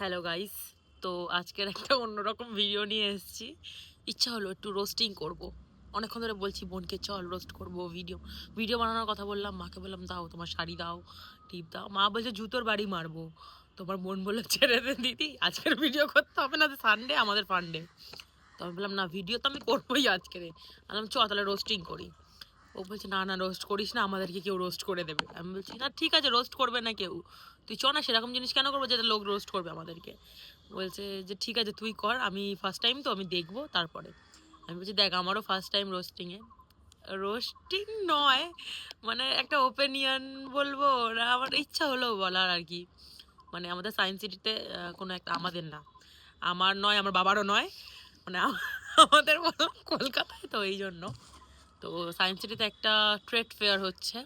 Hello guys, তো আজকের একটা অন্যরকম ভিডিও নিয়ে এসেছি। ইচ্ছা হলো একটু রোস্টিং করব। অনেকক্ষণ ধরে বলছি বোনকে চল রোস্ট করব, ভিডিও ভিডিও বানানোর কথা বললাম, মাকে বললাম দাও তোমার শাড়ি দাও, টিপ দাও। মা বলছে জুতোর বাড়ি মারবো। তোমার বোন বললো ছেড়ে দে দিদি, আজকের ভিডিও করতে হবে না, সানডে আমাদের ফান্ডে। তো আমি বললাম না, ভিডিও তো আমি করবোই আজকে। বললাম চ তাহলে রোস্টিং করি। ও বলছে না না রোস্ট করিস না, আমাদেরকে কেউ রোস্ট করে দেবে। আমি বলছি না ঠিক আছে, রোস্ট করবে না কেউ, তুই চ না, সেরকম জিনিস কেন করবো যেটা লোক রোস্ট করবে আমাদেরকে। বলছে যে ঠিক আছে তুই কর, আমি ফার্স্ট টাইম তো আমি দেখবো তারপরে। আমি বলছি দেখ আমারও ফার্স্ট টাইম রোস্টিংয়ে, রোস্টিং নয় মানে একটা ওপিনিয়ন বলবো না, আমার ইচ্ছা হলো বলার আর কি। মানে আমাদের সায়েন্স সিটিতে কোনো একটা, আমাদের না, আমার নয় আমার বাবারও নয়, মানে আমাদের বলো কলকাতায়, তো এই জন্য। তো সায়েন্স সিটিতে একটা ট্রেড ফেয়ার হচ্ছে,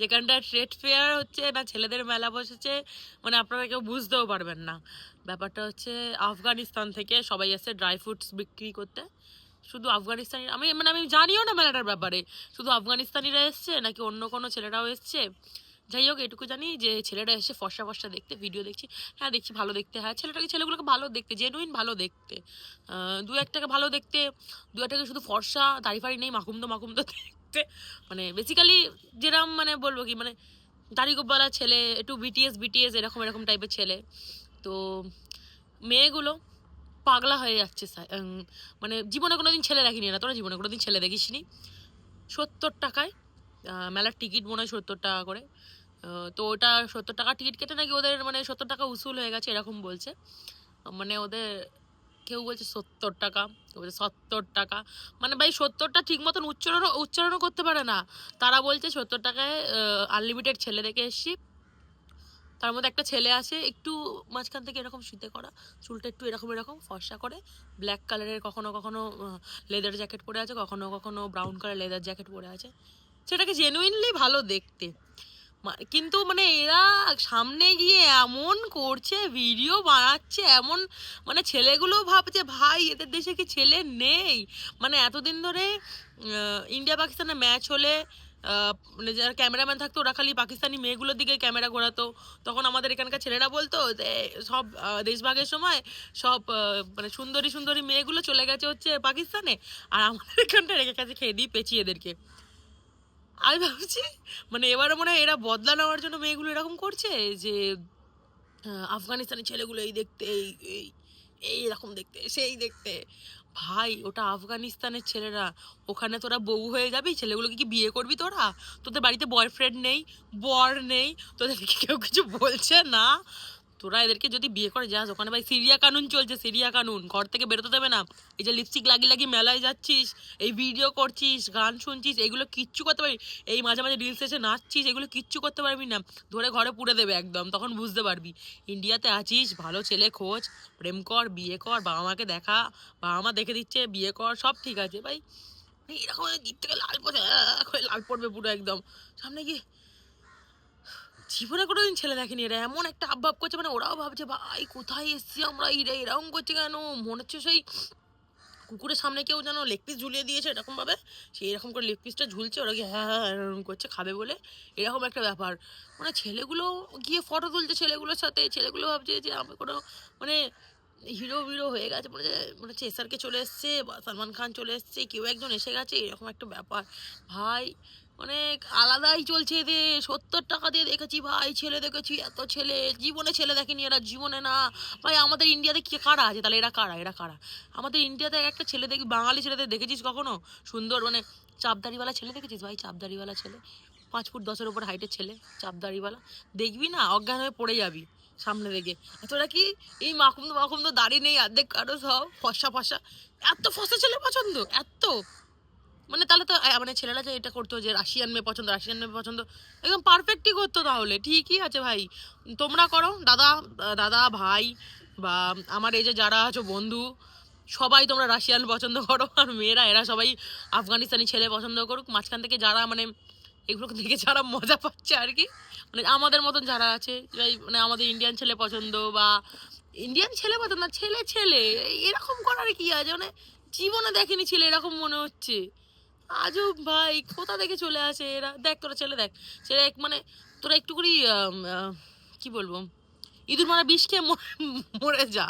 যেখানটা ট্রেড ফেয়ার হচ্ছে না ছেলেদের মেলা বসেছে, মানে আপনারা কেউ বুঝতেও পারবেন না। ব্যাপারটা হচ্ছে আফগানিস্তান থেকে সবাই এসে ড্রাই ফ্রুটস বিক্রি করতে। শুধু আফগানিস্তানি, আমি জানিও না মেলাটার ব্যাপারে, শুধু আফগানিস্তানিরা এসছে নাকি অন্য কোনো ছেলেরাও এসছে। যাই হোক এটুকু জানি যে ছেলেরা এসে ফর্সা ফর্সা দেখতে, ভিডিও দেখছি, হ্যাঁ দেখছি ভালো দেখতে, হ্যাঁ ছেলেগুলোকে ভালো দেখতে, জেনুইন ভালো দেখতে। দু একটাকে ভালো দেখতে, দু একটাকে শুধু ফর্সা, দাড়ি ফাড়ি নেই, মাকুমদো মাকুমদো দেখতে। মানে বেসিক্যালি যেরকম মানে বলবো কি, মানে দাড়ি গোববালা ছেলে, একটু বিটিএস বিটিএস এরকম এরকম টাইপের ছেলে। তো মেয়েগুলো পাগলা হয়ে যাচ্ছে। মানে জীবনে কোনোদিন ছেলে দেখিনি না, তোরা জীবনে কোনোদিন ছেলে দেখিসনি। 70 টাকায় মেলার টিকিট মনে হয় 70 টাকা করে। তো ওটা 70 টাকা টিকিট কেটে নাকি ওদের মানে 70 টাকা উসুল হয়ে গেছে এরকম বলছে। মানে ওদের কেউ বলছে 70 টাকা, কেউ বলছে 70 টাকা। মানে ভাই 70টা ঠিক মতন উচ্চারণও করতে পারে না। তারা বলছে 70 টাকায় আনলিমিটেড ছেলে দেখে এসছি। তার মধ্যে একটা ছেলে আছে একটু মাঝখান থেকে এরকম শীতে করা, চুলটা একটু এরকম এরকম ফর্সা করে, ব্ল্যাক কালারের, কখনো কখনো লেদার জ্যাকেট পরে আছে, কখনো কখনো ব্রাউন কালার লেদার জ্যাকেট পরে আছে। সেটাকে জেনুইনলি ভালো দেখতে। কিন্তু মানে এরা সামনে গিয়ে এমন করছে, ভিডিও বানাচ্ছে এমন, মানে ছেলেগুলো ভাবছে ভাই এদের দেশে কি ছেলে নেই। মানে এতদিন ধরে ইন্ডিয়া পাকিস্তানের ম্যাচ হলে মানে যারা ক্যামেরাম্যান থাকতো ওরা খালি পাকিস্তানি মেয়েগুলোর দিকে ক্যামেরা ঘোরাতো। তখন আমাদের এখানকার ছেলেরা বলতো যে সব দেশভাগের সময় সব মানে সুন্দরী সুন্দরী মেয়েগুলো চলে গেছে হচ্ছে পাকিস্তানে, আর আমাদের এখানটা রেখে গেছে খেয়ে দিয়ে পেঁচিয়ে এদেরকে। আমি ভাবছি মানে এবারে মনে হয় এরা বদলা নেওয়ার জন্য মেয়েগুলো এরকম করছে যে আফগানিস্তানি ছেলেগুলো এই দেখতে, এই এই এই এরকম দেখতে, সেই দেখতে। ভাই ওটা আফগানিস্তানের ছেলেরা, ওখানে তোরা বউ হয়ে যাবি, ছেলেগুলোকে কি বিয়ে করবি তোরা? তোদের বাড়িতে বয়ফ্রেন্ড নেই, বর নেই, তোদেরকে কেউ কিছু বলছে না। তোরা এদেরকে যদি বিয়ে করে যাস, ওখানে ভাই সিরিয়া কানুন চলছে, সিরিয়া কানুন, ঘর থেকে বেরোতে দেবে না। এই যে লিপস্টিক লাগিয়ে লাগিয়ে মেলায় যাচ্ছিস, এই ভিডিও করছিস, গান শুনছিস, এগুলো কিচ্ছু করতে পারবি, এই মাঝে মাঝে রিলস এসে নাচছিস, এগুলো কিচ্ছু করতে পারবি না। ধরে ঘরে পুড়ে দেবে একদম, তখন বুঝতে পারবি ইন্ডিয়াতে আছিস। ভালো ছেলে খোঁজ, প্রেম কর, বিয়ে কর, বাবা মাকে দেখা, বাবা মা দেখে দিচ্ছে, বিয়ে কর, সব ঠিক আছে ভাই। এরকম দ্বীপ থেকে লাল পড়ে, লাল পড়বে পুরো একদম সামনে গিয়ে। জীবনে কোনোদিন ছেলে দেখেনি, এরা এমন একটা আবভাব করছে, মানে ওরাও ভাবছে ভাই কোথায় এসছি আমরা, এরকম করছে কেন, মনে হচ্ছে সেই কুকুরের সামনে কেউ যেন লেগ পিস ঝুলিয়ে দিয়েছে এরকম ভাবে, সেই এরকম করে লেগ পিসটা ঝুলছে, ওরা গিয়ে হ্যাঁ হ্যাঁ এরকম করছে খাবে বলে, এরকম একটা ব্যাপার। মানে ছেলেগুলো গিয়ে ফটো তুলছে ছেলেগুলোর সাথে, ছেলেগুলো ভাবছে যে আমি কোনো মানে হিরো হিরো হয়ে গেছে, মনে হচ্ছে এসআরকে চলে এসছে বা সালমান খান চলে এসছে, কেউ একজন এসে গেছে, এরকম একটা ব্যাপার। ভাই মানে আলাদাই চলছে এদের। 70 টাকা দিয়ে দেখেছি ভাই, ছেলে দেখেছি এত ছেলে, জীবনে ছেলে দেখেনি এরা, জীবনে না। ভাই আমাদের ইন্ডিয়াতে কি কারা আছে তাহলে, এরা কারা, এরা কারা? আমাদের ইন্ডিয়াতে একটা ছেলে দেখবি, বাঙালি ছেলেদের দেখেছিস কখনো সুন্দর, মানে চাপদাড়িওয়ালা ছেলে দেখেছিস ভাই? চাপদাড়িওয়ালা ছেলে, 5 ফুট 10-এর ওপর হাইটের ছেলে, চাপদাড়িওয়ালা, দেখবি না অজ্ঞান হয়ে পড়ে যাবি সামনে দেখে। তোরা কি এই মাকুমদো মাকুমদো দাড়ি নেই অর্ধেক কারো, সব ফসা ফসা, এত ফসা ছেলে পছন্দ এত। মানে তাহলে তো মানে ছেলেরা যে এটা করতো যে রাশিয়ান মেয়ে পছন্দ, রাশিয়ান মেয়ে পছন্দ, একদম পারফেক্টই করতো, তাহলে ঠিকই আছে ভাই। তোমরা করো দাদা, দাদা ভাই বা আমার এই যে যারা আছো বন্ধু, সবাই তোমরা রাশিয়ান পছন্দ করো, আর মেয়েরা এরা সবাই আফগানিস্তানি ছেলে পছন্দ করুক। মাঝখান থেকে যারা মানে এগুলো থেকে যারা মজা পাচ্ছে আর কি, মানে আমাদের মতন যারা আছে, মানে আমাদের ইন্ডিয়ান ছেলে পছন্দ বা ইন্ডিয়ান ছেলে পছন্দ না, ছেলে ছেলে এরকম করার কি আছে? মানে জীবনে দেখেনি ছেলে এরকম মনে হচ্ছে। আজব ভাই, কোথা থেকে চলে আসে এরা। দেখ তোরা ছেলে দেখ, ছেলে মানে তোরা একটু করে কি বলবো, ইঁদুর মারা বিষ খেয়ে মরে যা।